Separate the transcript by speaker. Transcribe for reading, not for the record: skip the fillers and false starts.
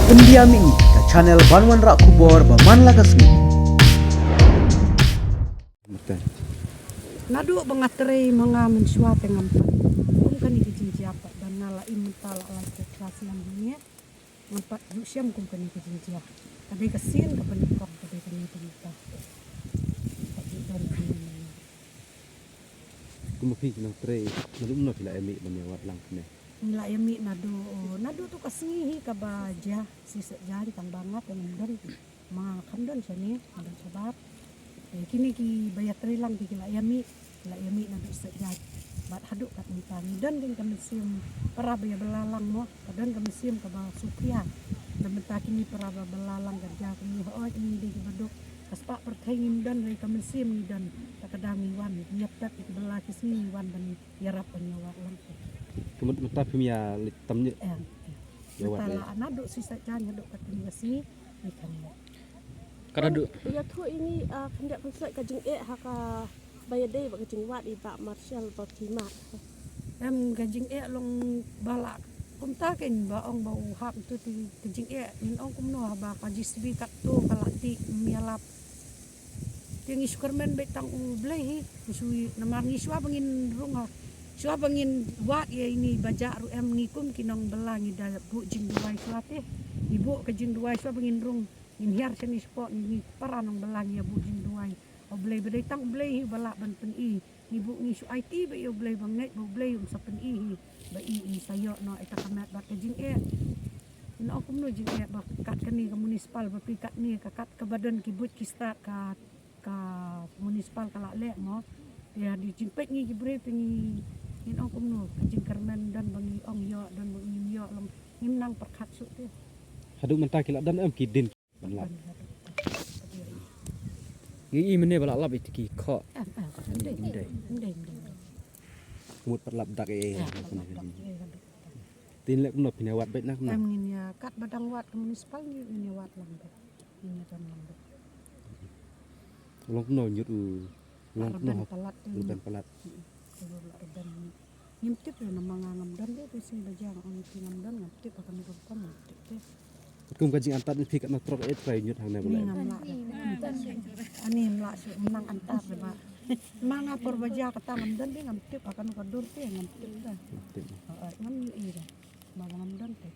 Speaker 1: Pendiami ke channel Banwan Rak Kubor Baman Lagasmi.
Speaker 2: Nadu bangatri mga mensua pengampat. Kung kani kijing siapa dan nala imentala ala kelas yang dunia. Ngampat yusiam kung kani kijing siapa. Kadai kasian ke penikor kadai kani penikor.
Speaker 3: Kumapi nang pre, nalum na pila emi banyawat lang kene.
Speaker 2: Nila yami nadu tu kasngihi kabaja sisa jari tang bangat dengan dari mga kandon siya ni ada sebab kini ki bayatri lang di kila yami nadu sisa jari bat haduk kat mitani dan kan kami sim para baya belalang mo dan kami sim kaba supia dan mentaki ni para belalang kerja kami oh ini di baduk kaspak pertengin dan dari kami sim dan takadami wan nyepet di belah kisni wan dan yarap penyawa lang.
Speaker 3: Kemudian mata pimia litamnya.
Speaker 2: Tala nadu sisa janya duk katini sini ikan.
Speaker 4: Karena ya tu ini hendak konsep kajing haka bayadai bak kajing wat ibak Marshall Fatima.
Speaker 2: Kajing long balak kumtakin baong bau hak tu ti kajing min ong kumno ba kajisbi kat tu kalati mialap. Tingi sukarmen betang ublehi usui namarni swa bangin runga. Swa bangin wat ya ini baja ru ngikum kinong belangi da bu jing duai swate. Ibu ke jing duai swa bangin rung in hiar seni spot ni paranong belangi ya bu jing duai. Oblei bedetang oblei balak ban pen i. Ibu ni su IT ba yo oblei banget bu oblei sa pen i. Ba i sayo no eta kamat ba ke jing no aku no jing ba kat kani ke municipal ba pikat ni kakat ke badan kibut kistat ka municipal kala lek mo. Ya di jimpet ni gibre pengi in ong kumno kajing kermen dan bangi ong yo dan bangi yo long nimnang perkat su tu
Speaker 3: Haduk mentah kila dan kidin balap.
Speaker 4: Ini mana balak lap itu ki kok.
Speaker 2: ndai
Speaker 3: Kemud perlap dak Tin lek kuno pinawat bet nak kuno.
Speaker 2: ngin ya kat badang wat ke municipal ni wat lang ini dan lang
Speaker 3: Long kuno nyut long kuno
Speaker 2: palat
Speaker 3: luban pelat.
Speaker 2: dan ngimtip ya nama ngamdan dia pesi bajang on ngamdan ngimtip akan rupan ngimtip
Speaker 3: Kum kajing antat ni pikat matrok try nyut hang na
Speaker 2: ini
Speaker 3: bulai.
Speaker 2: ngamla ani mla su menang antar ba manga por baja kata ngamdan dia ngimtip akan kadur dia ngimtip dah ngam ira ngamdan teh